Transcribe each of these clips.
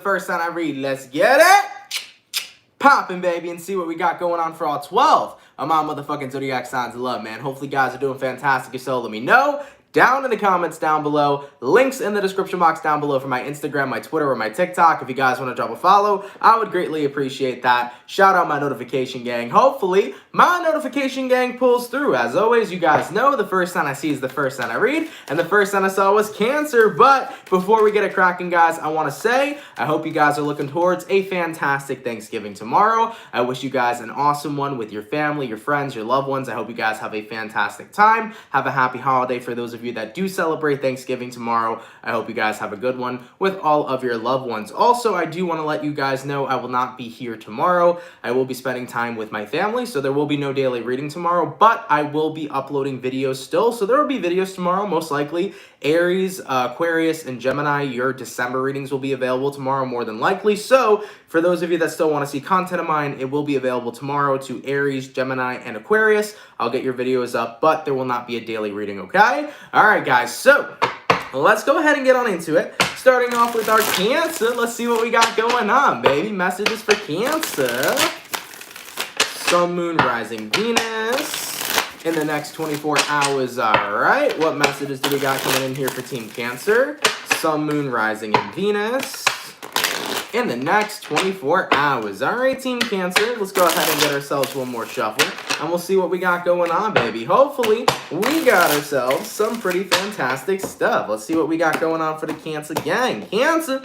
First sign I read, let's get it poppin', baby, and see what we got going on for all 12 of my motherfucking zodiac signs of love, man. Hopefully, you guys are doing fantastic. If so, let me know down in the comments down below. Links in the description box down below for my Instagram, my Twitter, or my TikTok. If you guys want to drop a follow, I would greatly appreciate that. Shout out my notification gang. Hopefully, my notification gang pulls through. As always, you guys know the first sign I see is the first sign I read, and the first sign I saw was Cancer. But before we get it cracking, guys, I want to say I hope you guys are looking towards a fantastic Thanksgiving tomorrow. I wish you guys an awesome one with your family, your friends, your loved ones. I hope you guys have a fantastic time. Have a happy holiday for those of you that do celebrate Thanksgiving tomorrow. I hope you guys have a good one with all of your loved ones. Also, I do want to let you guys know I will not be here tomorrow. I will be spending time with my family, so there will be no daily reading tomorrow, but I will be uploading videos still. So there will be videos tomorrow, most likely. Aries, Aquarius, and Gemini, your December readings will be available tomorrow, more than likely. So for those of you that still want to see content of mine, it will be available tomorrow to Aries, Gemini, and Aquarius. I'll get your videos up, but there will not be a daily reading, okay? All right, guys, so let's go ahead and get on into it. Starting off with our Cancer, let's see what we got going on, baby. Messages for Cancer. Sun, Moon, Rising, Venus in the next 24 hours. All right, what messages do we got coming in here for Team Cancer? Sun, Moon, Rising, and Venus in the next 24 hours. All right, Team Cancer, let's go ahead and get ourselves one more shuffle, and we'll see what we got going on, baby. Hopefully, we got ourselves some pretty fantastic stuff. Let's see what we got going on for the Cancer gang. Cancer,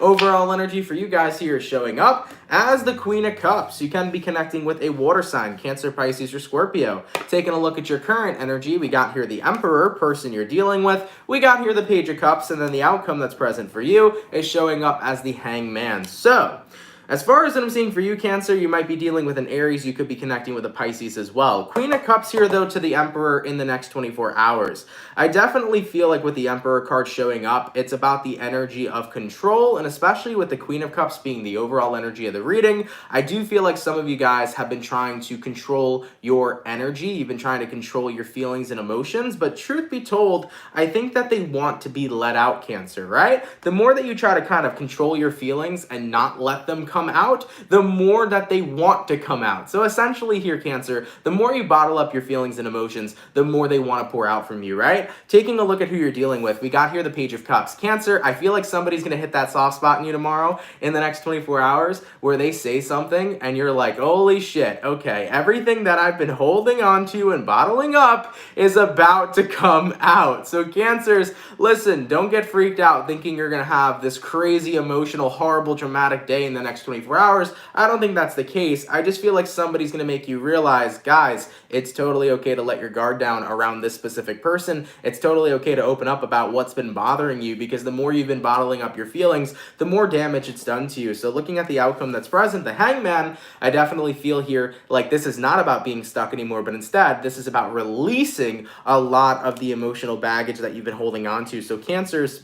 overall energy for you guys here is showing up as the Queen of Cups. You can be connecting with a water sign, Cancer, Pisces, or Scorpio. Taking a look at your current energy, we got here the Emperor, person you're dealing with. We got here the Page of Cups, and then the outcome that's present for you is showing up as the Hangman. So, as far as I'm seeing for you, Cancer, you might be dealing with an Aries. You could be connecting with a Pisces as well. Queen of Cups here, though, to the Emperor in the next 24 hours. I definitely feel like with the Emperor card showing up, it's about the energy of control, and especially with the Queen of Cups being the overall energy of the reading, I do feel like some of you guys have been trying to control your energy. You've been trying to control your feelings and emotions, but truth be told, I think that they want to be let out, Cancer, right? The more that you try to kind of control your feelings and not let them come out, the more that they want to come out. So essentially here, Cancer, the more you bottle up your feelings and emotions, the more they want to pour out from you, right? Taking a look at who you're dealing with, we got here the Page of Cups. Cancer, I feel like somebody's going to hit that soft spot in you tomorrow in the next 24 hours where they say something and you're like, holy shit, okay, everything that I've been holding on to and bottling up is about to come out. So Cancers, listen, don't get freaked out thinking you're going to have this crazy, emotional, horrible, dramatic day in the next 24 hours. I don't think that's the case. I just feel like somebody's going to make you realize, guys, it's totally okay to let your guard down around this specific person. It's totally okay to open up about what's been bothering you, because the more you've been bottling up your feelings, the more damage it's done to you. So looking at the outcome that's present, the Hangman, I definitely feel here like this is not about being stuck anymore, but instead this is about releasing a lot of the emotional baggage that you've been holding on to. So Cancers,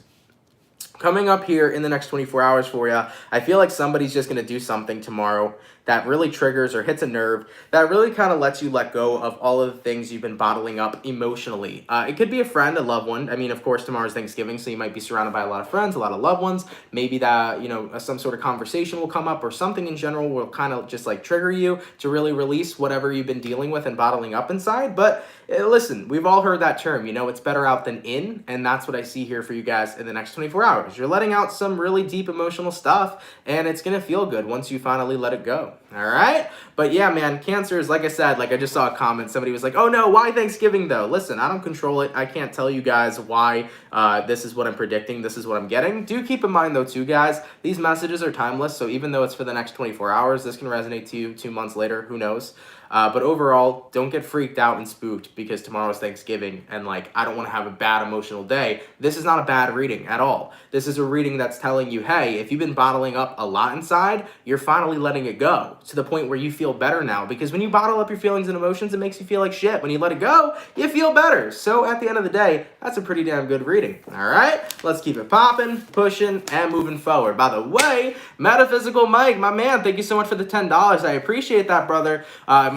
coming up here in the next 24 hours for you, I feel like somebody's just going to do something tomorrow that really triggers or hits a nerve that really kind of lets you let go of all of the things you've been bottling up emotionally. It could be a friend, a loved one. I mean, of course, tomorrow's Thanksgiving, so you might be surrounded by a lot of friends, a lot of loved ones. Maybe that, you know, some sort of conversation will come up, or something in general will kind of just like trigger you to really release whatever you've been dealing with and bottling up inside. But listen, we've all heard that term, you know, it's better out than in, and that's what I see here for you guys in the next 24 hours. You're letting out some really deep emotional stuff, and it's going to feel good once you finally let it go. All right? But yeah, man, Cancers, like I said, like I just saw a comment, somebody was like, oh no, why Thanksgiving though? Listen, I don't control it. I can't tell you guys why this is what I'm predicting, this is what I'm getting. Do keep in mind though too, guys, these messages are timeless, so even though it's for the next 24 hours, this can resonate to you 2 months later, who knows? But overall, don't get freaked out and spooked because tomorrow's Thanksgiving and like, I don't want to have a bad emotional day. This is not a bad reading at all. This is a reading that's telling you, hey, if you've been bottling up a lot inside, you're finally letting it go to the point where you feel better now. Because when you bottle up your feelings and emotions, it makes you feel like shit. When you let it go, you feel better. So at the end of the day, that's a pretty damn good reading. All right, let's keep it popping, pushing, and moving forward. By the way, Metaphysical Mike, my man, thank you so much for the $10. I appreciate that, brother.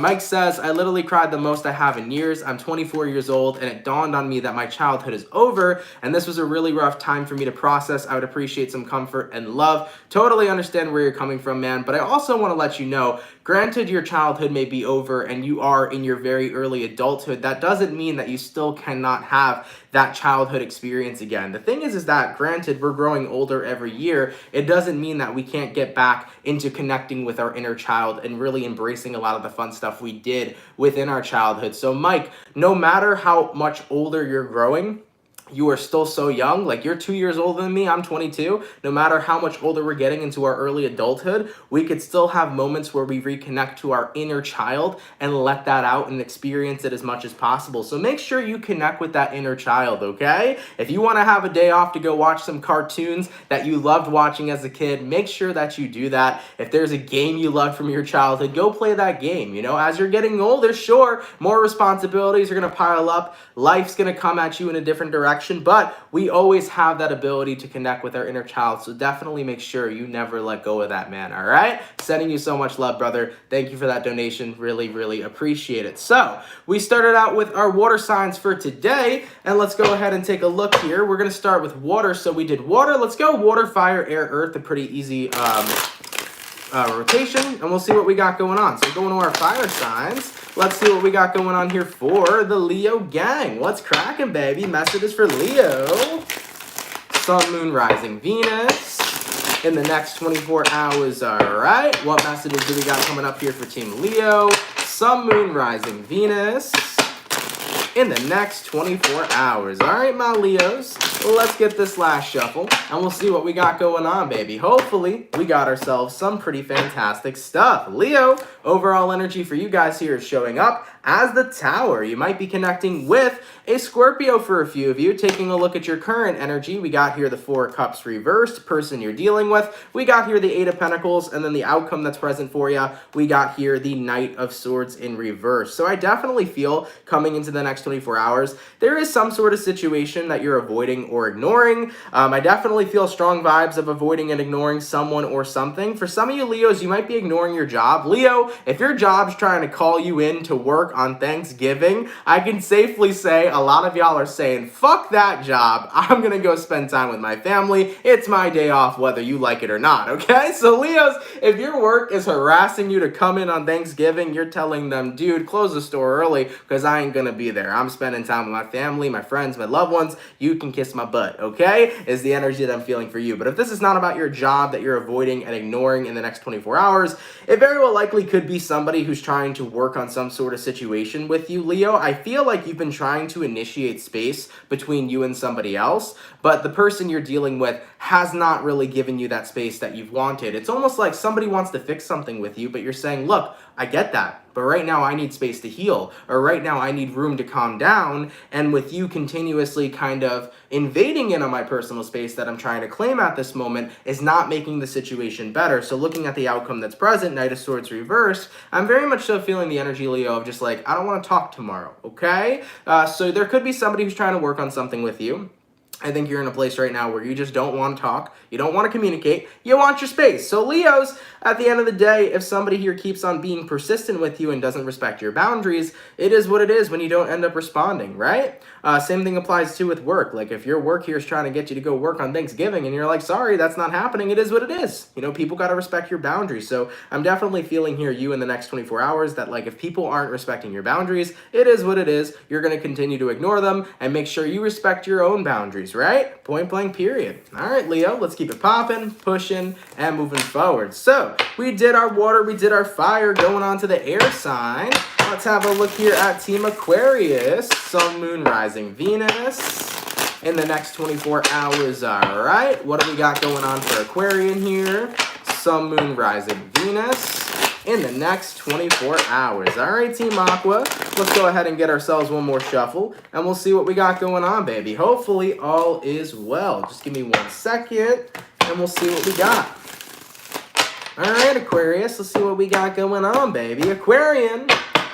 Mike says, I literally cried the most I have in years. I'm 24 years old, and it dawned on me that my childhood is over, and this was a really rough time for me to process. I would appreciate some comfort and love. Totally understand where you're coming from, man, but I also want to let you know, granted your childhood may be over and you are in your very early adulthood, that doesn't mean that you still cannot have that childhood experience again. The thing is that granted we're growing older every year, it doesn't mean that we can't get back into connecting with our inner child and really embracing a lot of the fun stuff we did within our childhood. So Mike, no matter how much older you're growing, you are still so young. Like, you're 2 years older than me, I'm 22. No matter how much older we're getting into our early adulthood, we could still have moments where we reconnect to our inner child and let that out and experience it as much as possible. So make sure you connect with that inner child, okay? If you want to have a day off to go watch some cartoons that you loved watching as a kid, make sure that you do that. If there's a game you loved from your childhood, go play that game. You know, as you're getting older, sure, more responsibilities are going to pile up. Life's going to come at you in a different direction, but we always have that ability to connect with our inner child, so definitely make sure you never let go of that, man, all right? Sending you so much love, brother. Thank you for that donation. Really, really appreciate it. So, we started out with our water signs for today, and let's go ahead and take a look here. We're going to start with water, so we did water. Let's go water, fire, air, earth, a pretty easy rotation, and we'll see what we got going on. So going to our fire signs, let's see what we got going on here for the Leo gang. What's cracking, baby? Messages for Leo. Sun, Moon, Rising, Venus in the next 24 hours. All right, what messages do we got coming up here for Team Leo? Sun, Moon, Rising, Venus in the next 24 hours. All right, my Leos, let's get this last shuffle, and we'll see what we got going on, baby. Hopefully, we got ourselves some pretty fantastic stuff. Leo, overall energy for you guys here is showing up as the Tower. You might be connecting with a Scorpio for a few of you. Taking a look at your current energy, we got here the Four of Cups reversed, person you're dealing with. We got here the Eight of Pentacles, and then the outcome that's present for you, we got here the Knight of Swords in reverse. So I definitely feel coming into the next 24 hours, there is some sort of situation that you're avoiding or ignoring. I definitely feel strong vibes of avoiding and ignoring someone or something. For some of you Leos, you might be ignoring your job. Leo, if your job's trying to call you in to work on Thanksgiving, I can safely say a lot of y'all are saying, fuck that job. I'm gonna go spend time with my family. It's my day off whether you like it or not, okay? So Leos, if your work is harassing you to come in on Thanksgiving, you're telling them, dude, close the store early because I ain't gonna be there. I'm spending time with my family, my friends, my loved ones. You can kiss my butt, okay? Is the energy that I'm feeling for you. But if this is not about your job that you're avoiding and ignoring in the next 24 hours, it very well likely could be somebody who's trying to work on some sort of situation with you, Leo. I feel like you've been trying to initiate space between you and somebody else, but the person you're dealing with has not really given you that space that you've wanted. It's almost like somebody wants to fix something with you, but you're saying, look, I get that, but right now I need space to heal, or right now I need room to calm down, and with you continuously kind of invading in on my personal space that I'm trying to claim at this moment is not making the situation better. So looking at the outcome that's present, Knight of Swords reversed, I'm very much so feeling the energy, Leo, of just like, I don't want to talk tomorrow, okay? So there could be somebody who's trying to work on something with you. I think you're in a place right now where you just don't want to talk, you don't want to communicate, you want your space. So Leos, at the end of the day, if somebody here keeps on being persistent with you and doesn't respect your boundaries, it is what it is when you don't end up responding, right? Same thing applies too with work. Like if your work here is trying to get you to go work on Thanksgiving and you're like, sorry, that's not happening, it is what it is. You know, people got to respect your boundaries. So I'm definitely feeling here you in the next 24 hours that like if people aren't respecting your boundaries, it is what it is. You're going to continue to ignore them and make sure you respect your own boundaries, right? Point blank period. All right, Leo, let's keep it popping, pushing, and moving forward. So we did our water, we did our fire, going on to the air sign. Let's have a look here at Team Aquarius. Sun, Moon, Rising, Venus in the next 24 hours. All right, what do we got going on for Aquarian here? Sun, Moon, Rising, Venus in the next 24 hours. All right, Team Aqua, let's go ahead and get ourselves one more shuffle, and we'll see what we got going on, baby. Hopefully, all is well. Just give me 1 second, and we'll see what we got. All right, Aquarius, let's see what we got going on, baby. Aquarian,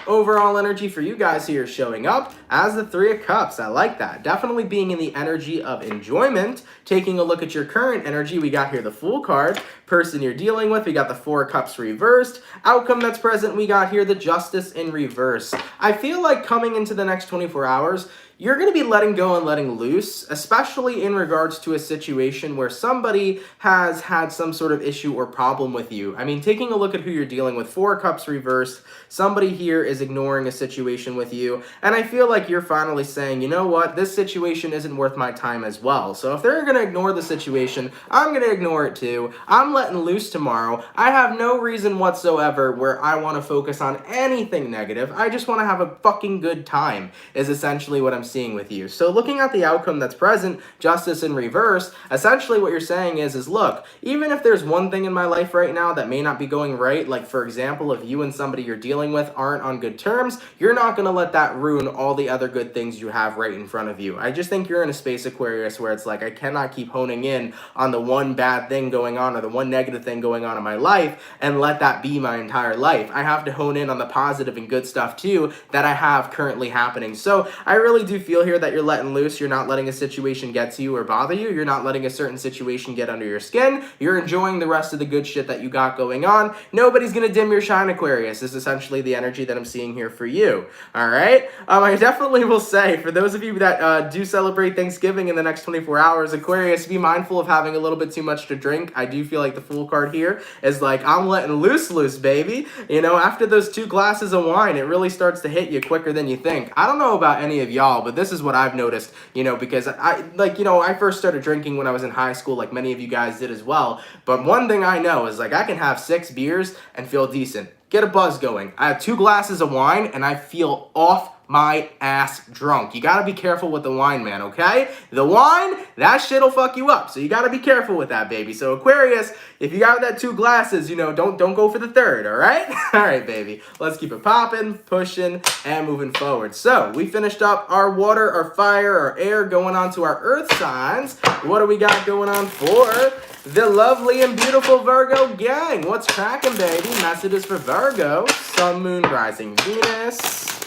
Overall energy for you guys here showing up as the Three of Cups. I like that. Definitely being in the energy of enjoyment. Taking a look at your current energy, we got here the Fool card. Person you're dealing with, we got the Four of Cups reversed. Outcome that's present, we got here the Justice in reverse. I feel like coming into the next 24 hours, you're going to be letting go and letting loose, especially in regards to a situation where somebody has had some sort of issue or problem with you. I mean, taking a look at who you're dealing with, Four of Cups reversed, somebody here is ignoring a situation with you, and I feel like you're finally saying, you know what, this situation isn't worth my time as well. So if they're going to ignore the situation, I'm going to ignore it too. I'm letting loose tomorrow. I have no reason whatsoever where I want to focus on anything negative. I just want to have a fucking good time, is essentially what I'm seeing with you. So looking at the outcome that's present, Justice in reverse, essentially what you're saying is look, even if there's one thing in my life right now that may not be going right, like for example, if you and somebody you're dealing with aren't on good terms, you're not going to let that ruin all the other good things you have right in front of you. I just think you're in a space, Aquarius, where it's like, I cannot keep honing in on the one bad thing going on or the one negative thing going on in my life and let that be my entire life. I have to hone in on the positive and good stuff too that I have currently happening. So I really do feel here that you're letting loose. You're not letting a situation get to you or bother you. You're not letting a certain situation get under your skin. You're enjoying the rest of the good shit that you got going on. Nobody's gonna dim your shine, Aquarius, is essentially the energy that I'm seeing here for you. All right? I definitely will say, for those of you that do celebrate Thanksgiving in the next 24 hours, Aquarius, be mindful of having a little bit too much to drink. I do feel like the Fool card here is like, I'm letting loose, baby. You know, after those 2 glasses of wine, it really starts to hit you quicker than you think. I don't know about any of y'all, but this is what I've noticed, you know, because I first started drinking when I was in high school, like many of you guys did as well. But one thing I know is like I can have 6 beers and feel decent, get a buzz going. I have 2 glasses of wine and I feel off my ass drunk. You gotta be careful with the wine, man, okay? The wine, that shit'll fuck you up. So you gotta be careful with that, baby. So Aquarius, if you got that 2 glasses, you know, don't go for the 3rd, all right? All right, baby. Let's keep it popping, pushing, and moving forward. So we finished up our water, our fire, our air, going on to our earth signs. What do we got going on for the lovely and beautiful Virgo gang? What's cracking, baby? Messages for Virgo, Sun, Moon, Rising, Venus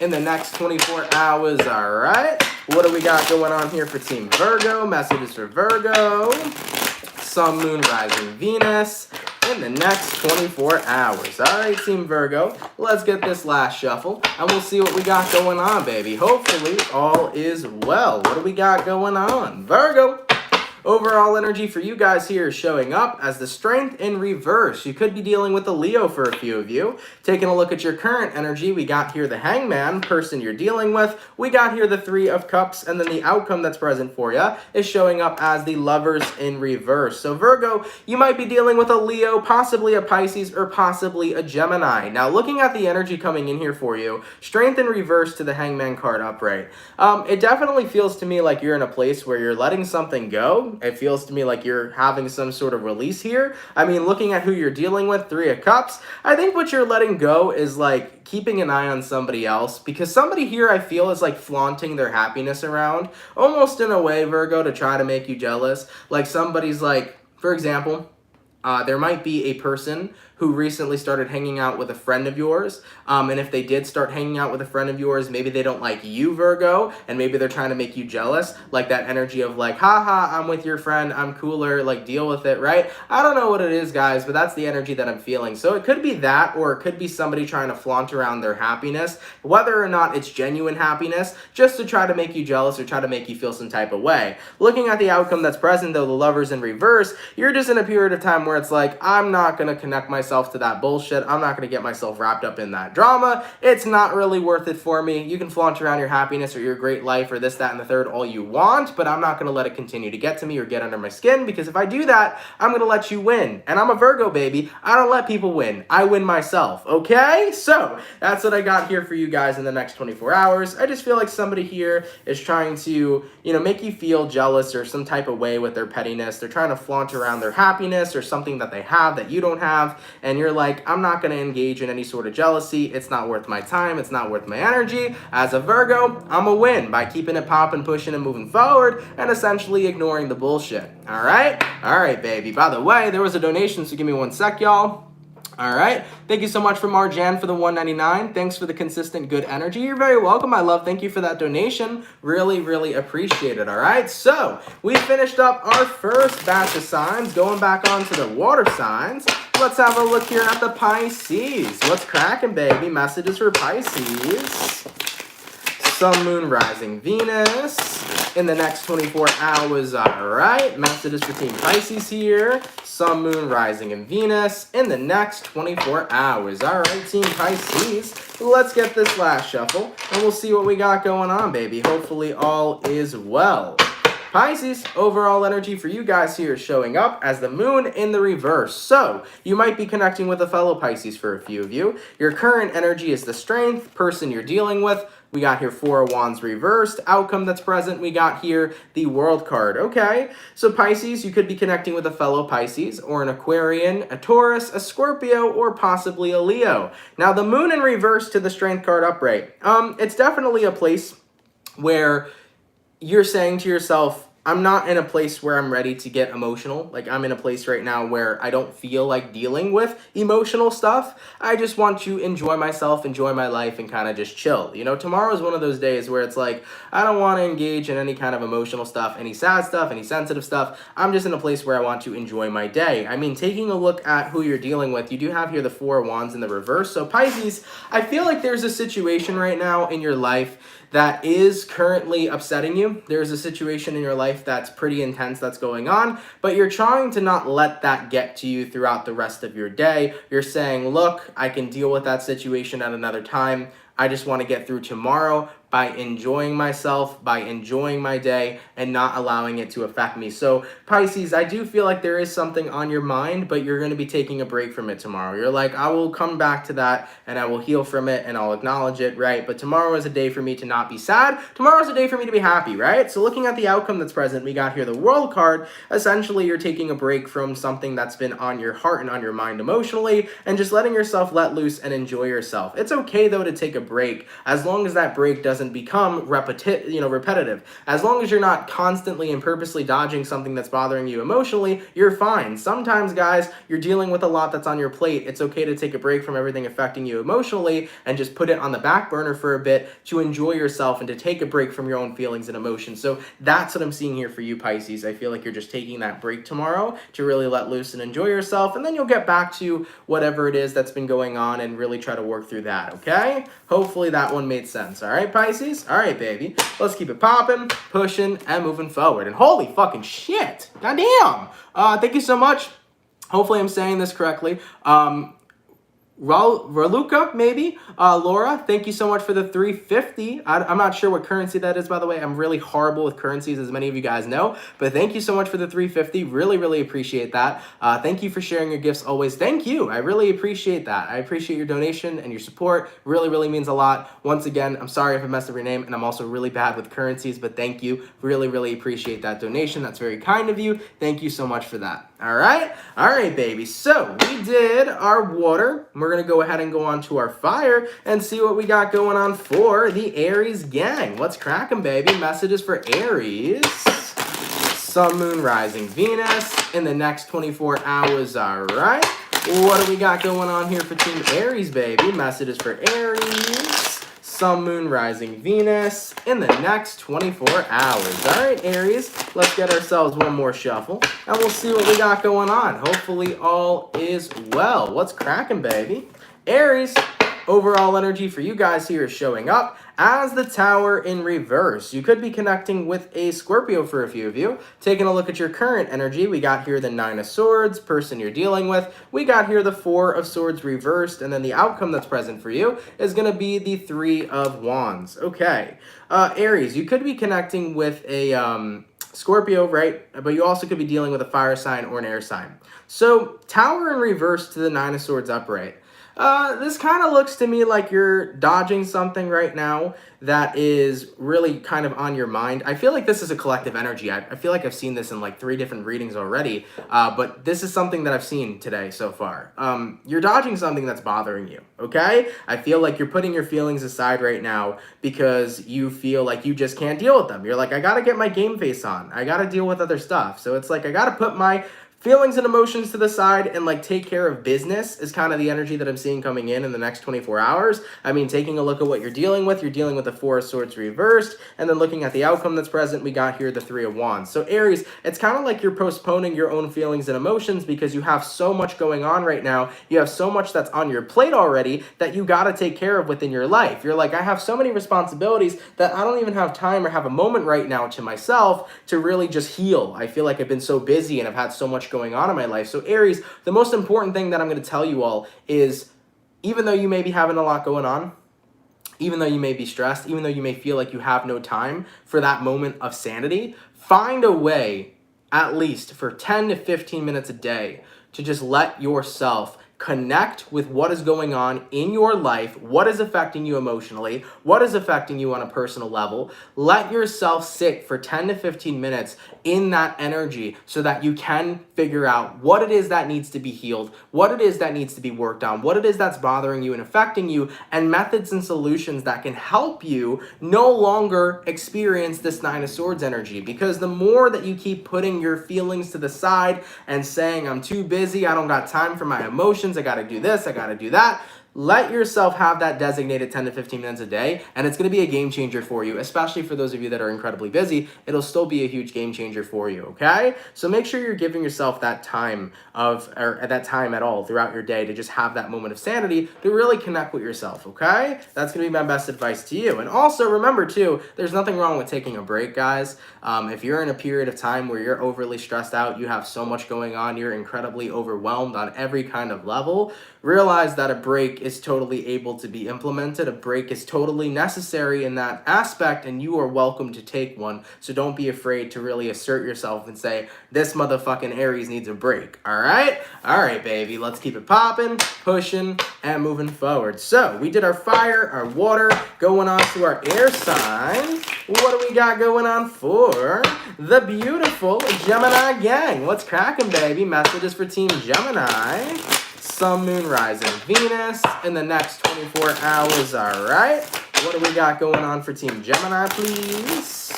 in the next 24 hours, all right? What do we got going on here for Team Virgo? Messages for Virgo, Sun, Moon, Rising, Venus in the next 24 hours. All right, Team Virgo, let's get this last shuffle, and we'll see what we got going on, baby. Hopefully, all is well. What do we got going on? Virgo. Overall energy for you guys here is showing up as the Strength in reverse. You could be dealing with a Leo for a few of you. Taking a look at your current energy, we got here the Hangman, person you're dealing with. We got here the Three of Cups, and then the outcome that's present for you is showing up as the Lovers in reverse. So Virgo, you might be dealing with a Leo, possibly a Pisces, or possibly a Gemini. Now, looking at the energy coming in here for you, Strength in reverse to the Hangman card upright. It definitely feels to me like you're in a place where you're letting something go. It feels to me like you're having some sort of release here. I mean, looking at who you're dealing with, Three of Cups, I think what you're letting go is like keeping an eye on somebody else, because somebody here I feel is like flaunting their happiness around, almost in a way, Virgo, to try to make you jealous. Like somebody's like, for example, there might be a person who recently started hanging out with a friend of yours, and if they did start hanging out with a friend of yours, maybe they don't like you, Virgo, and maybe they're trying to make you jealous, like that energy of like, haha, I'm with your friend, I'm cooler, like deal with it, right? I don't know what it is, guys, but that's the energy that I'm feeling. So it could be that, or it could be somebody trying to flaunt around their happiness, whether or not it's genuine happiness, just to try to make you jealous or try to make you feel some type of way. Looking at the outcome that's present, though, the Lovers in reverse, you're just in a period of time where it's like, I'm not going to connect myself to that bullshit. I'm not going to get myself wrapped up in that drama. It's not really worth it for me. You can flaunt around your happiness or your great life or this, that, and the third all you want, but I'm not going to let it continue to get to me or get under my skin, because if I do that, I'm going to let you win. And I'm a Virgo, baby. I don't let people win. I win myself, okay? So that's what I got here for you guys in the next 24 hours. I just feel like somebody here is trying to, you know, make you feel jealous or some type of way with their pettiness. They're trying to flaunt around their happiness or something that they have that you don't have, and you're like, I'm not going to engage in any sort of jealousy. It's not worth my time. It's not worth my energy. As a Virgo, I'm a win by keeping it popping, pushing, and moving forward, and essentially ignoring the bullshit. All right? All right, baby. By the way, there was a donation, so give me one sec, y'all. All right. Thank you so much for Marjan for the $1.99. Thanks for the consistent good energy. You're very welcome, my love. Thank you for that donation. Really, really appreciate it. All right. So we finished up our first batch of signs. Going back on to the water signs. Let's have a look here at the Pisces. What's cracking, baby? Messages for Pisces. Sun, Moon, Rising, Venus in the next 24 hours. All right. Messages for Team Pisces here. Sun, Moon, Rising, and Venus in the next 24 hours. All right, Team Pisces. Let's get this last shuffle, and we'll see what we got going on, baby. Hopefully all is well. Pisces, overall energy for you guys here is showing up as the moon in the reverse. So, you might be connecting with a fellow Pisces for a few of you. Your current energy is the strength, person you're dealing with. We got here 4 of Wands reversed. Outcome that's present, we got here the World card. Okay, so Pisces, you could be connecting with a fellow Pisces or an Aquarian, a Taurus, a Scorpio, or possibly a Leo. Now, the moon in reverse to the strength card upright. It's definitely a place where you're saying to yourself, I'm not in a place where I'm ready to get emotional. Like, I'm in a place right now where I don't feel like dealing with emotional stuff. I just want to enjoy myself, enjoy my life, and kind of just chill. You know, tomorrow is one of those days where it's like, I don't want to engage in any kind of emotional stuff, any sad stuff, any sensitive stuff. I'm just in a place where I want to enjoy my day. I mean, taking a look at who you're dealing with, you do have here the 4 of Wands in the reverse. So Pisces, I feel like there's a situation right now in your life that is currently upsetting you. There's a situation in your life that's pretty intense that's going on, but you're trying to not let that get to you throughout the rest of your day. You're saying, look, I can deal with that situation at another time. I just want to get through tomorrow by enjoying myself, by enjoying my day, and not allowing it to affect me. So, Pisces, I do feel like there is something on your mind, but you're going to be taking a break from it tomorrow. You're like, I will come back to that, and I will heal from it, and I'll acknowledge it, right? But tomorrow is a day for me to not be sad. Tomorrow is a day for me to be happy, right? So, looking at the outcome that's present, we got here the World card. Essentially, you're taking a break from something that's been on your heart and on your mind emotionally, and just letting yourself let loose and enjoy yourself. It's okay, though, to take a break, as long as that break doesn't become repetitive. As long as you're not constantly and purposely dodging something that's bothering you emotionally, you're fine. Sometimes, guys, you're dealing with a lot that's on your plate. It's okay to take a break from everything affecting you emotionally and just put it on the back burner for a bit to enjoy yourself and to take a break from your own feelings and emotions. So that's what I'm seeing here for you, Pisces. I feel like you're just taking that break tomorrow to really let loose and enjoy yourself, and then you'll get back to whatever it is that's been going on and really try to work through that, okay? Hopefully that one made sense. All right, Pisces? All right, baby. Let's keep it popping, pushing, and moving forward. And holy fucking shit. Goddamn. Thank you so much. Hopefully I'm saying this correctly. Raluca, maybe? Laura, thank you so much for the 350. I'm not sure what currency that is, by the way. I'm really horrible with currencies, as many of you guys know. But thank you so much for the 350. Really, really appreciate that. Thank you for sharing your gifts always. Thank you. I really appreciate that. I appreciate your donation and your support. Really, really means a lot. Once again, I'm sorry if I messed up your name, and I'm also really bad with currencies, but thank you. Really, really appreciate that donation. That's very kind of you. Thank you so much for that. All right? All right, baby. So we did our water. We're going to go ahead and go on to our fire and see what we got going on for the Aries gang. What's cracking, baby? Messages for Aries. Sun, Moon, Rising, Venus in the next 24 hours. All right. What do we got going on here for Team Aries, baby? Messages for Aries. Sun, Moon, Rising, Venus in the next 24 hours. All right, Aries, let's get ourselves one more shuffle, and we'll see what we got going on. Hopefully all is well. What's cracking, baby? Aries, overall energy for you guys here is showing up as the Tower in reverse. You could be connecting with a Scorpio for a few of you. Taking a look at your current energy, we got here the 9 of Swords, person you're dealing with. We got here the 4 of Swords reversed, and then the outcome that's present for you is going to be the 3 of Wands. Okay, Aries, you could be connecting with a Scorpio, right? But you also could be dealing with a fire sign or an air sign. So, Tower in reverse to the 9 of Swords upright. This kind of looks to me like you're dodging something right now that is really kind of on your mind. I feel like this is a collective energy. I feel like I've seen this in like 3 different readings already, but this is something that I've seen today so far. You're dodging something that's bothering you, okay? I feel like you're putting your feelings aside right now because you feel like you just can't deal with them. You're like, I gotta get my game face on. I gotta deal with other stuff. So it's like, I gotta put my feelings and emotions to the side and like take care of business is kind of the energy that I'm seeing coming in the next 24 hours. I mean, taking a look at what you're dealing with the Four of Swords reversed, and then looking at the outcome that's present, we got here the Three of Wands. So Aries, it's kind of like you're postponing your own feelings and emotions because you have so much going on right now. You have so much that's on your plate already that you got to take care of within your life. You're like, I have so many responsibilities that I don't even have time or have a moment right now to myself to really just heal. I feel like I've been so busy and I've had so much going on in my life. So Aries, the most important thing that I'm going to tell you all is, even though you may be having a lot going on, even though you may be stressed, even though you may feel like you have no time for that moment of sanity, find a way, at least for 10 to 15 minutes a day, to just let yourself connect with what is going on in your life, what is affecting you emotionally, what is affecting you on a personal level. Let yourself sit for 10 to 15 minutes in that energy so that you can figure out what it is that needs to be healed, what it is that needs to be worked on, what it is that's bothering you and affecting you, and methods and solutions that can help you no longer experience this Nine of Swords energy. Because the more that you keep putting your feelings to the side and saying, I'm too busy, I don't got time for my emotions, I got to do this, I got to do that. Let yourself have that designated 10 to 15 minutes a day, and it's going to be a game changer for you, especially for those of you that are incredibly busy. It'll still be a huge game changer for you, okay? So make sure you're giving yourself that time at all throughout your day to just have that moment of sanity to really connect with yourself, okay? That's going to be my best advice to you. And also remember too, there's nothing wrong with taking a break, guys. If you're in a period of time where you're overly stressed out, you have so much going on, you're incredibly overwhelmed on every kind of level, realize that a break is totally able to be implemented. A break is totally necessary in that aspect, and you are welcome to take one. So don't be afraid to really assert yourself and say, this motherfucking Aries needs a break. All right? All right, baby. Let's keep it popping, pushing, and moving forward. So we did our fire, our water, going on to our air sign. What do we got going on for the beautiful Gemini gang? What's cracking, baby? Messages for Team Gemini. Sun, Moon, Rising, Venus in the next 24 hours, all right? What do we got going on for Team Gemini, please?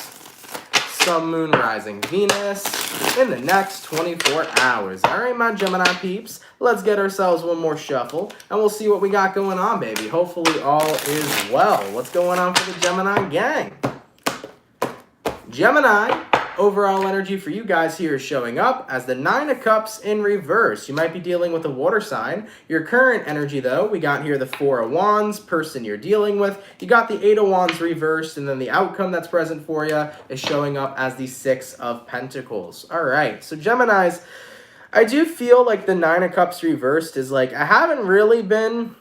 Sun, Moon, Rising, Venus in the next 24 hours. All right, my Gemini peeps, let's get ourselves one more shuffle, and we'll see what we got going on, baby. Hopefully all is well. What's going on for the Gemini gang? Gemini, overall energy for you guys here is showing up as the Nine of Cups in reverse. You might be dealing with a water sign. Your current energy, though, we got here the Four of Wands, person you're dealing with. You got the Eight of Wands reversed, and then the outcome that's present for you is showing up as the Six of Pentacles. All right, so Geminis, I do feel like the Nine of Cups reversed is like, I haven't really been...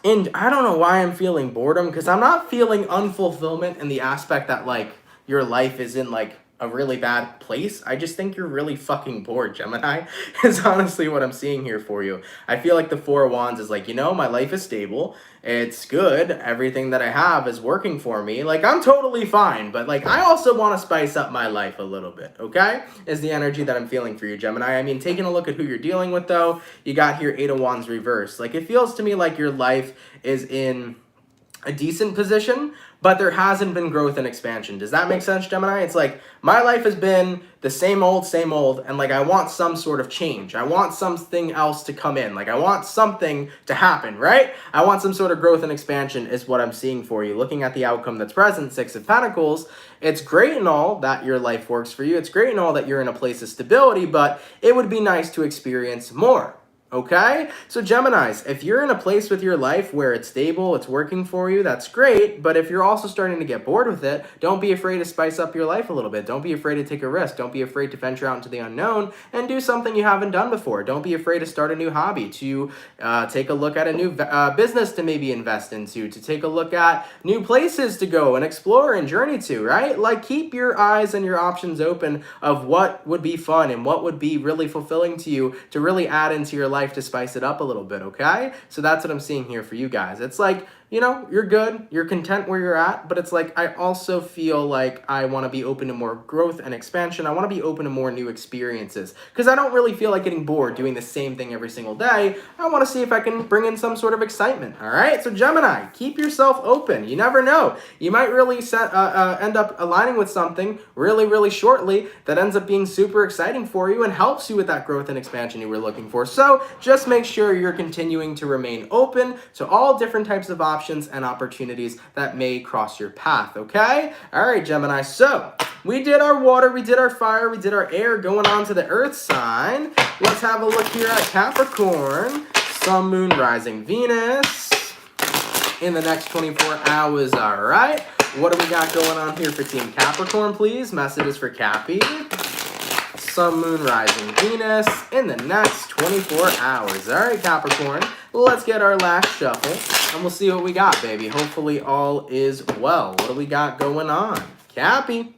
And I don't know why I'm feeling boredom, because I'm not feeling unfulfillment in the aspect that, like, your life is in, like, a really bad place. I just think you're really fucking bored, Gemini, is honestly what I'm seeing here for you. I feel like the Four of Wands is like, you know, my life is stable. It's good. Everything that I have is working for me. Like, I'm totally fine, but, like, I also want to spice up my life a little bit, okay? Is the energy that I'm feeling for you, Gemini. I mean, taking a look at who you're dealing with, though, you got here Eight of Wands reversed. Like, it feels to me like your life is in a decent position, but there hasn't been growth and expansion. Does that make sense, Gemini? It's like, my life has been the same old, and like, I want some sort of change. I want something else to come in. Like, I want something to happen, right? I want some sort of growth and expansion is what I'm seeing for you. Looking at the outcome that's present, Six of Pentacles, it's great and all that your life works for you. It's great and all that you're in a place of stability, but it would be nice to experience more. Okay? So Geminis, if you're in a place with your life where it's stable, it's working for you, that's great. But if you're also starting to get bored with it, don't be afraid to spice up your life a little bit. Don't be afraid to take a risk. Don't be afraid to venture out into the unknown and do something you haven't done before. Don't be afraid to start a new hobby, to take a look at a new business to maybe invest into, to take a look at new places to go and explore and journey to, right? Like, keep your eyes and your options open of what would be fun and what would be really fulfilling to you to really add into your life to spice it up a little bit, okay? So that's what I'm seeing here for you guys. It's like, you know, you're good, you're content where you're at, but it's like I also feel like I want to be open to more growth and expansion. I want to be open to more new experiences because I don't really feel like getting bored doing the same thing every single day. I want to see if I can bring in some sort of excitement. All right, so Gemini, keep yourself open. You never know. You might really end up aligning with something really, really shortly that ends up being super exciting for you and helps you with that growth and expansion you were looking for. So just make sure you're continuing to remain open to all different types of options and opportunities that may cross your path, okay? All right, Gemini, so we did our water, we did our fire, we did our air, going on to the earth sign. Let's have a look here at Capricorn, Sun, Moon, Rising, Venus in the next 24 hours, all right? What do we got going on here for Team Capricorn, please? Messages for Cappy. Sun, Moon, Rising, Venus in the next 24 hours. All right, Capricorn, let's get our last shuffle, and we'll see what we got, baby. Hopefully all is well. What do we got going on? Cappy.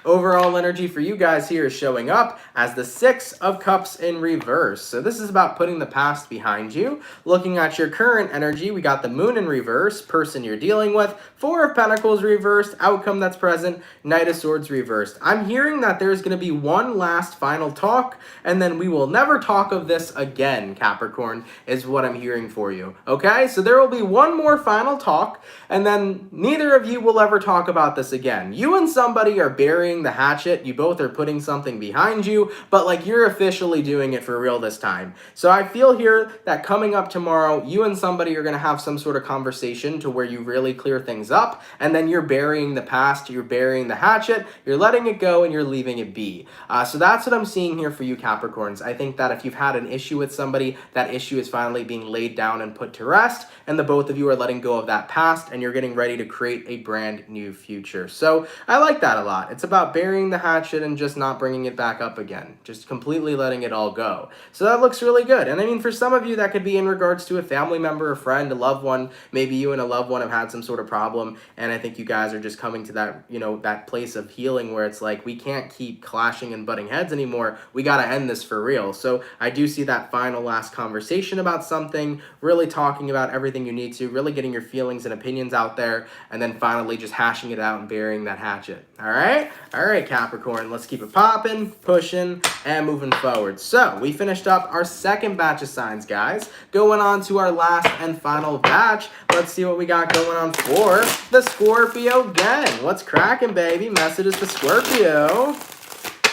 Overall energy for you guys here is showing up as the Six of Cups in reverse. So this is about putting the past behind you. Looking at your current energy, we got the Moon in reverse, person you're dealing with, Four of Pentacles reversed, outcome that's present, Knight of Swords reversed. I'm hearing that there's going to be one last final talk, and then we will never talk of this again, Capricorn, is what I'm hearing for you. Okay, so there will be one more final talk, and then neither of you will ever talk about this again. You and somebody are burying the hatchet. You both are putting something behind you, but like you're officially doing it for real this time. So I feel here that coming up tomorrow, you and somebody are going to have some sort of conversation to where you really clear things up, and then you're burying the past, you're burying the hatchet, you're letting it go, and you're leaving it be. So that's what I'm seeing here for you Capricorns. I think that if you've had an issue with somebody, that issue is finally being laid down and put to rest, and the both of you are letting go of that past, and you're getting ready to create a brand new future. So I like that a lot. It's about burying the hatchet and just not bringing it back up again. Just completely letting it all go. So that looks really good. And I mean, for some of you, that could be in regards to a family member, a friend, a loved one. Maybe you and a loved one have had some sort of problem, and I think you guys are just coming to that, you know, that place of healing where it's like, we can't keep clashing and butting heads anymore. We got to end this for real. So I do see that final last conversation about something, really talking about everything you need to, really getting your feelings and opinions out there, and then finally just hashing it out and burying that hatchet. All right? All right, Capricorn, let's keep it popping, pushing, and moving forward. So we finished up our second batch of signs, guys. Going on to our last and final batch. Let's see what we got going on for the Scorpio gang. What's cracking, baby? Messages for Scorpio.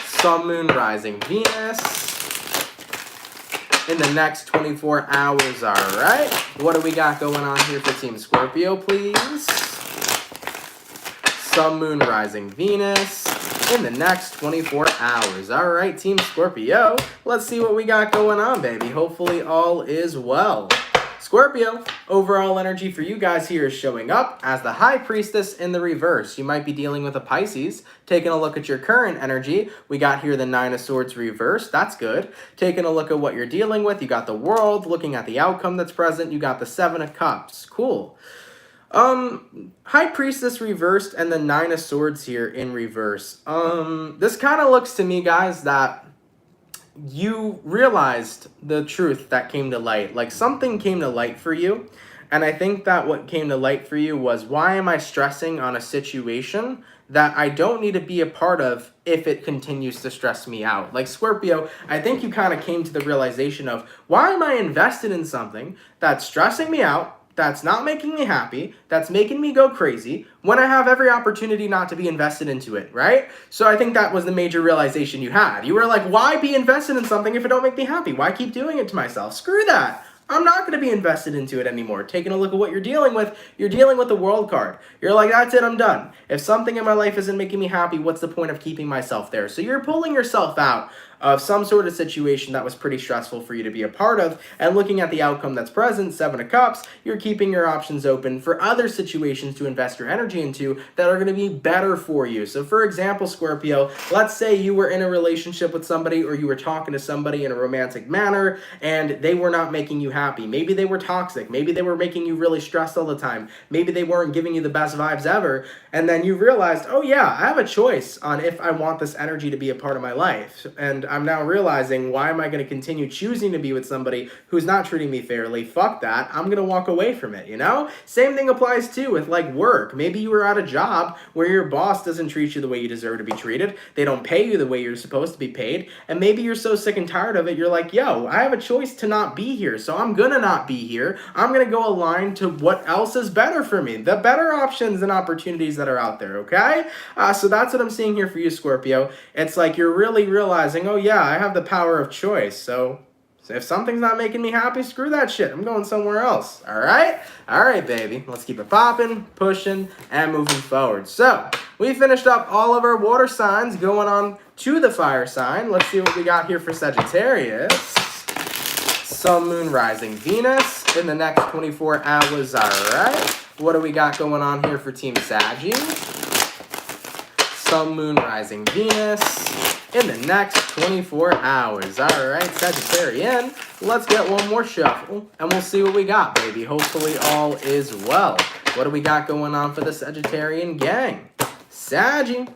Sun, Moon, Rising, Venus in the next 24 hours, all right? What do we got going on here for Team Scorpio, please? Sun, Moon, Rising, Venus in the next 24 hours. All right, Team Scorpio, let's see what we got going on, baby. Hopefully all is well. Scorpio, overall energy for you guys here is showing up as the High Priestess in the reverse. You might be dealing with a Pisces. Taking a look at your current energy, we got here the Nine of Swords reversed. That's good. Taking a look at what you're dealing with, you got the World. Looking at the outcome that's present, you got the Seven of Cups. Cool. High Priestess reversed and the Nine of Swords here in reverse. This kind of looks to me, guys, that you realized the truth that came to light. Like something came to light for you. And I think that what came to light for you was, why am I stressing on a situation that I don't need to be a part of if it continues to stress me out? Like Scorpio, I think you kind of came to the realization of, why am I invested in something that's stressing me out, that's not making me happy, that's making me go crazy, when I have every opportunity not to be invested into it, right? So I think that was the major realization you had. You were like, why be invested in something if it don't make me happy? Why keep doing it to myself? Screw that. I'm not going to be invested into it anymore. Taking a look at what you're dealing with the World card. You're like, that's it, I'm done. If something in my life isn't making me happy, what's the point of keeping myself there? So you're pulling yourself out of some sort of situation that was pretty stressful for you to be a part of, and looking at the outcome that's present, Seven of Cups, you're keeping your options open for other situations to invest your energy into that are going to be better for you. So for example, Scorpio, let's say you were in a relationship with somebody, or you were talking to somebody in a romantic manner, and they were not making you happy. Maybe they were toxic. Maybe they were making you really stressed all the time. Maybe they weren't giving you the best vibes ever. And then you realized, oh yeah, I have a choice on if I want this energy to be a part of my life. And I'm now realizing, why am I going to continue choosing to be with somebody who's not treating me fairly? Fuck that. I'm going to walk away from it, you know? Same thing applies too with like work. Maybe you were at a job where your boss doesn't treat you the way you deserve to be treated. They don't pay you the way you're supposed to be paid. And maybe you're so sick and tired of it, you're like, yo, I have a choice to not be here. So I'm going to not be here. I'm going to go align to what else is better for me. The better options and opportunities that are out there, okay? So that's what I'm seeing here for you, Scorpio. It's like you're really realizing, oh yeah, I have the power of choice. So if something's not making me happy, screw that shit. I'm going somewhere else, all right? All right, baby. Let's keep it popping, pushing, and moving forward. So we finished up all of our water signs, going on to the fire sign. Let's see what we got here for Sagittarius. Sun, Moon, Rising, Venus in the next 24 hours, all right? What do we got going on here for Team Saggy? Sun, Moon, Rising, Venus in the next 24 hours. All right, Sagittarian, let's get one more shuffle, and we'll see what we got, baby. Hopefully all is well. What do we got going on for the Sagittarian gang? Saggy.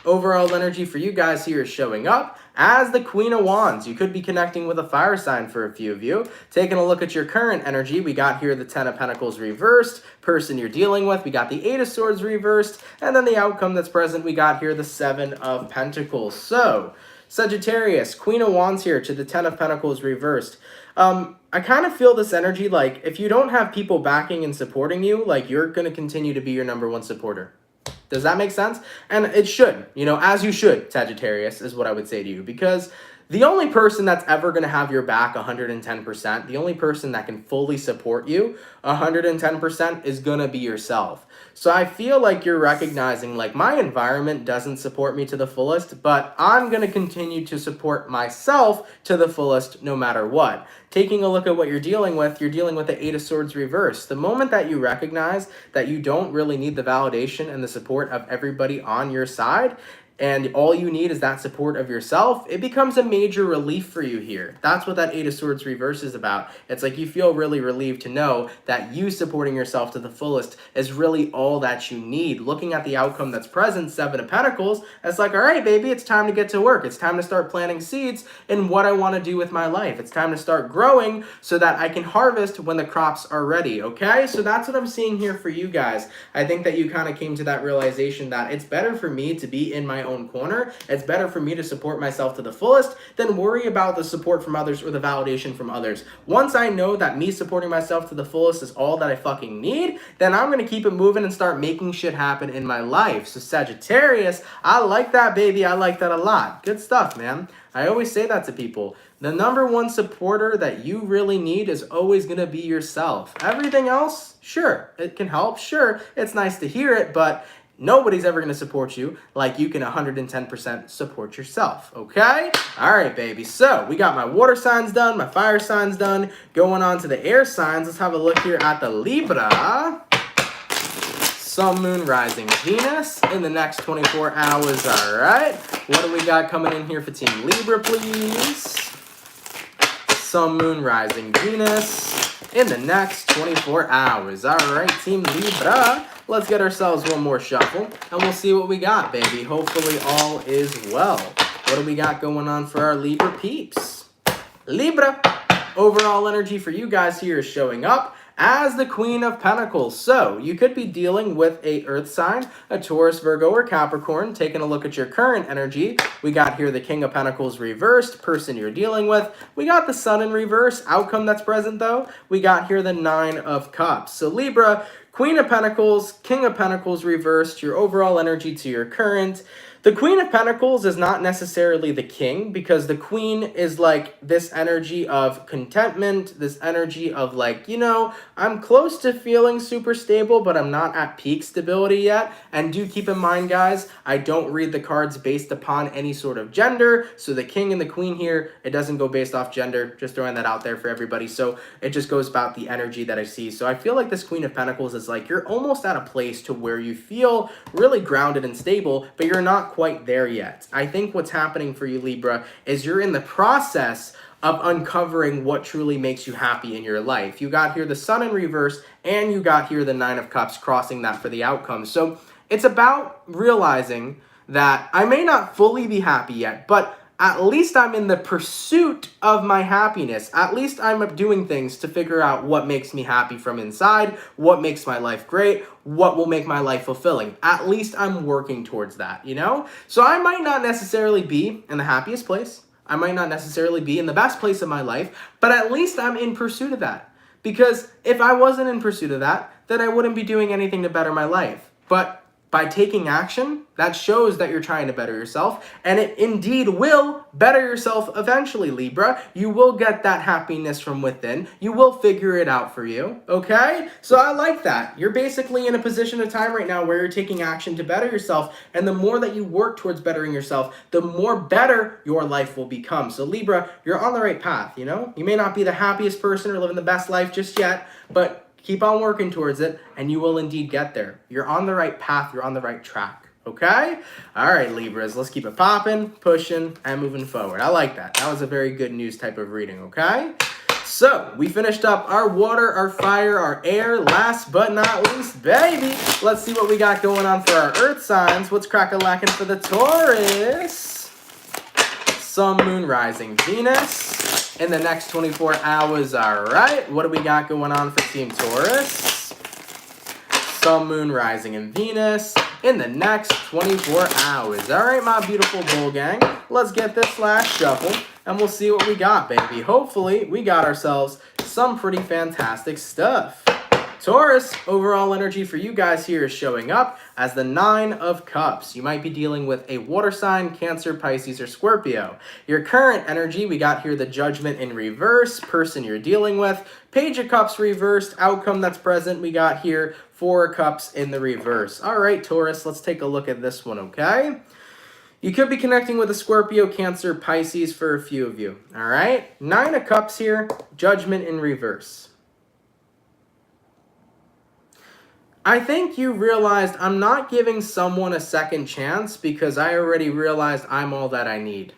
Overall energy for you guys here is showing up as the Queen of Wands. You could be connecting with a fire sign for a few of you. Taking a look at your current energy, we got here the Ten of Pentacles reversed, person you're dealing with. We got the Eight of Swords reversed, and then the outcome that's present, we got here the Seven of Pentacles. So, Sagittarius, Queen of Wands here to the Ten of Pentacles reversed. I kind of feel this energy like if you don't have people backing and supporting you, like you're going to continue to be your number one supporter. Does that make sense? And it should, you know, as you should, Sagittarius, is what I would say to you. Because the only person that's ever going to have your back 110%, the only person that can fully support you 110% is going to be yourself. So I feel like you're recognizing, like, my environment doesn't support me to the fullest, but I'm going to continue to support myself to the fullest no matter what. Taking a look at what you're dealing with the Eight of Swords reversed. The moment that you recognize that you don't really need the validation and the support of everybody on your side, and all you need is that support of yourself, it becomes a major relief for you here. That's what that Eight of Swords reverse is about. It's like you feel really relieved to know that you supporting yourself to the fullest is really all that you need. Looking at the outcome that's present, Seven of Pentacles, it's like, all right, baby, it's time to get to work. It's time to start planting seeds in what I want to do with my life. It's time to start growing so that I can harvest when the crops are ready, okay? So that's what I'm seeing here for you guys. I think that you kind of came to that realization that it's better for me to be in my own corner. It's better for me to support myself to the fullest than worry about the support from others or the validation from others. Once I know that me supporting myself to the fullest is all that I fucking need, then I'm going to keep it moving and start making shit happen in my life. So Sagittarius, I like that, baby. I like that a lot. Good stuff, man. I always say that to people. The number one supporter that you really need is always going to be yourself. Everything else, sure, it can help. Sure, it's nice to hear it, but nobody's ever going to support you like you can 110% support yourself, okay? All right, baby. So we got my water signs done, my fire signs done. Going on to the air signs, let's have a look here at the Libra. Sun, Moon, Rising, Venus in the next 24 hours, all right? What do we got coming in here for Team Libra, please? Sun, Moon, Rising, Venus in the next 24 hours. All right, Team Libra. Let's get ourselves one more shuffle, and we'll see what we got, baby. Hopefully all is well. What do we got going on for our Libra peeps? Libra, overall energy for you guys here is showing up as the Queen of Pentacles. So you could be dealing with a earth sign, a Taurus, Virgo, or Capricorn. Taking a look at your current energy, we got here the King of Pentacles reversed, person you're dealing with. We got the Sun in reverse, outcome that's present though. We got here the Nine of Cups. So Libra, Queen of Pentacles, King of Pentacles reversed, your overall energy to your current. The Queen of Pentacles is not necessarily the king, because the queen is like this energy of contentment, this energy of like, you know, I'm close to feeling super stable, but I'm not at peak stability yet. And do keep in mind, guys, I don't read the cards based upon any sort of gender. So the king and the queen here, it doesn't go based off gender. Just throwing that out there for everybody. So it just goes about the energy that I see. So I feel like this Queen of Pentacles is like, you're almost at a place to where you feel really grounded and stable, but you're not quite there yet. I think what's happening for you, Libra, is you're in the process of uncovering what truly makes you happy in your life. You got here the Sun in reverse, and you got here the Nine of Cups, crossing that for the outcome. So it's about realizing that I may not fully be happy yet, but at least I'm in the pursuit of my happiness. At least I'm doing things to figure out what makes me happy from inside, what makes my life great, what will make my life fulfilling. At least I'm working towards that, you know? So I might not necessarily be in the happiest place. I might not necessarily be in the best place of my life, but at least I'm in pursuit of that. Because if I wasn't in pursuit of that, then I wouldn't be doing anything to better my life. But by taking action, that shows that you're trying to better yourself, and it indeed will better yourself eventually, Libra. You will get that happiness from within. You will figure it out for you, okay? So I like that. You're basically in a position of time right now where you're taking action to better yourself, and the more that you work towards bettering yourself, the more better your life will become. So Libra, you're on the right path, you know? You may not be the happiest person or living the best life just yet, but keep on working towards it, and you will indeed get there. You're on the right path. You're on the right track. Okay? All right, Libras. Let's keep it popping, pushing, and moving forward. I like that. That was a very good news type of reading, okay? So, we finished up our water, our fire, our air. Last but not least, baby, let's see what we got going on for our earth signs. What's crack-a-lackin' for the Taurus? Sun, Moon, Rising, Venus in the next 24 hours. All right, what do we got going on for Team Taurus? Sun, Moon, Rising, and Venus in the next 24 hours. All right, my beautiful bull gang, let's get this last shuffle, and we'll see what we got, baby. Hopefully, we got ourselves some pretty fantastic stuff. Taurus, overall energy for you guys here is showing up as the 9 of Cups. You might be dealing with a water sign, Cancer, Pisces, or Scorpio. Your current energy, we got here the Judgment in reverse, person you're dealing with. Page of Cups reversed, outcome that's present, we got here 4 of Cups in the reverse. All right, Taurus, let's take a look at this one, okay? You could be connecting with a Scorpio, Cancer, Pisces for a few of you, all right? 9 of Cups here, Judgment in reverse. I think you realized I'm not giving someone a second chance because I already realized I'm all that I need.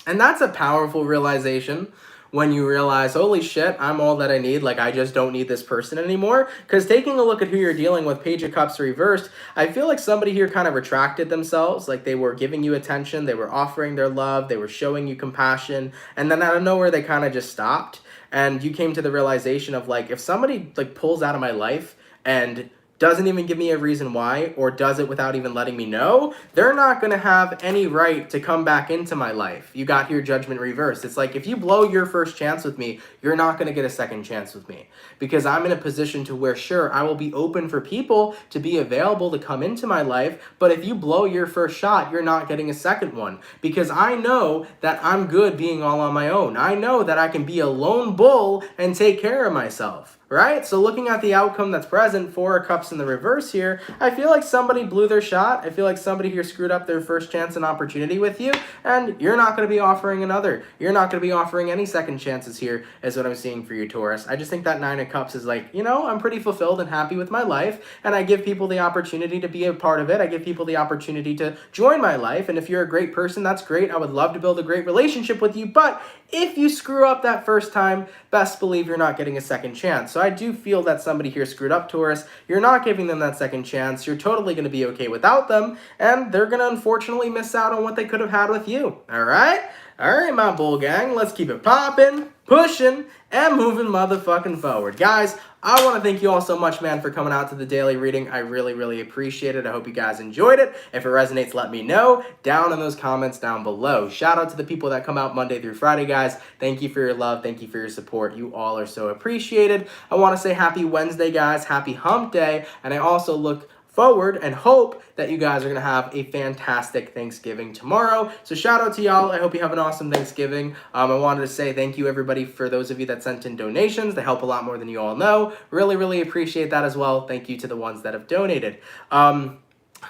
And that's a powerful realization when you realize, holy shit, I'm all that I need. Like, I just don't need this person anymore. Because taking a look at who you're dealing with, Page of Cups reversed, I feel like somebody here kind of retracted themselves. Like, they were giving you attention. They were offering their love. They were showing you compassion. And then out of nowhere, they kind of just stopped. And you came to the realization of, like, if somebody, like, pulls out of my life and doesn't even give me a reason why, or does it without even letting me know, they're not going to have any right to come back into my life. You got here Judgment reversed. It's like, if you blow your first chance with me, you're not going to get a second chance with me. Because I'm in a position to where, sure, I will be open for people to be available to come into my life, but if you blow your first shot, you're not getting a second one. Because I know that I'm good being all on my own. I know that I can be a lone bull and take care of myself. Right? So looking at the outcome that's present, 4 of Cups in the reverse here, I feel like somebody blew their shot. I feel like somebody here screwed up their first chance and opportunity with you, and you're not going to be offering another. You're not going to be offering any second chances here, is what I'm seeing for you, Taurus. I just think that 9 of Cups is like, you know, I'm pretty fulfilled and happy with my life, and I give people the opportunity to be a part of it. I give people the opportunity to join my life, and if you're a great person, that's great. I would love to build a great relationship with you, but if you screw up that first time, best believe you're not getting a second chance. So I do feel that somebody here screwed up, Taurus. You're not giving them that second chance. You're totally going to be okay without them, and they're going to unfortunately miss out on what they could have had with you. All right? All right, my bull gang. Let's keep it popping, pushing, and moving motherfucking forward. Guys, I want to thank you all so much, man, for coming out to the daily reading. I really, really appreciate it. I hope you guys enjoyed it. If it resonates, let me know down in those comments down below. Shout out to the people that come out Monday through Friday, guys. Thank you for your love. Thank you for your support. You all are so appreciated. I want to say happy Wednesday, guys. Happy hump day. And I also look forward and hope that you guys are going to have a fantastic Thanksgiving tomorrow. So shout out to y'all. I hope you have an awesome Thanksgiving. I wanted to say thank you, everybody, for those of you that sent in donations. They help a lot more than you all know. Really, really appreciate that as well. Thank you to the ones that have donated.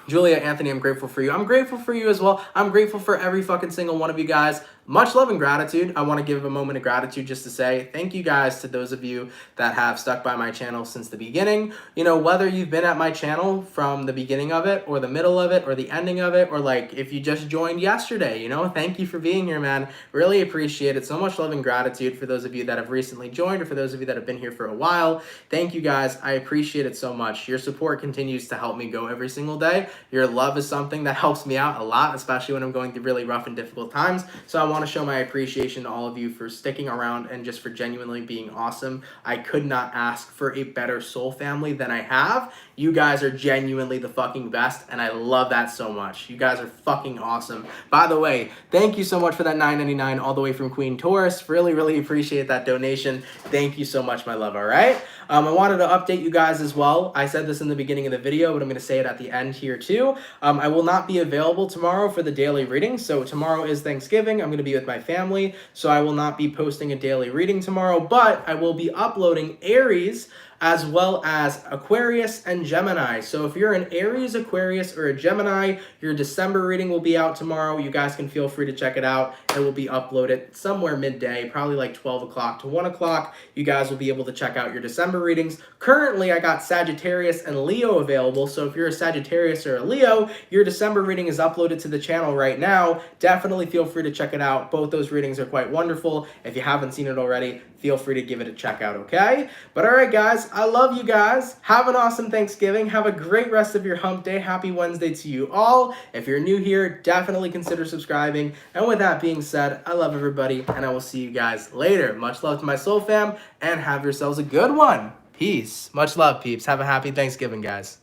Julia, Anthony, I'm grateful for you. I'm grateful for you as well. I'm grateful for every fucking single one of you guys. much love and gratitude. I want to give a moment of gratitude just to say thank you guys to those of you that have stuck by my channel since the beginning. You know, whether you've been at my channel from the beginning of it or the middle of it or the ending of it, or like if you just joined yesterday, you know, thank you for being here, man. Really appreciate it. So much love and gratitude for those of you that have recently joined or for those of you that have been here for a while. Thank you guys. I appreciate it so much. Your support continues to help me go every single day. Your love is something that helps me out a lot, especially when I'm going through really rough and difficult times. So I want to show my appreciation to all of you for sticking around and just for genuinely being awesome. I could not ask for a better soul family than I have. You guys are genuinely the fucking best, and I love that so much. You guys are fucking awesome. By the way, thank you so much for that $9.99 all the way from Queen Taurus. Really, really appreciate that donation. Thank you so much, my love, all right? I wanted to update you guys as well. I said this in the beginning of the video, but I'm going to say it at the end here too. I will not be available tomorrow for the daily reading. So tomorrow is Thanksgiving. I'm going to be with my family, so I will not be posting a daily reading tomorrow, but I will be uploading Aries as well as Aquarius and Gemini. So if you're an Aries, Aquarius, or a Gemini, your December reading will be out tomorrow. You guys can feel free to check it out. It will be uploaded somewhere midday, probably like 12 o'clock to 1 o'clock. You guys will be able to check out your December readings. Currently, I got Sagittarius and Leo available. So if you're a Sagittarius or a Leo, your December reading is uploaded to the channel right now. Definitely feel free to check it out. Both those readings are quite wonderful. If you haven't seen it already, feel free to give it a check out, okay? But all right, guys, I love you guys. Have an awesome Thanksgiving. Have a great rest of your hump day. Happy Wednesday to you all. If you're new here, definitely consider subscribing. And with that being said, I love everybody, and I will see you guys later. Much love to my soul fam, and have yourselves a good one. Peace. Much love, peeps. Have a happy Thanksgiving, guys.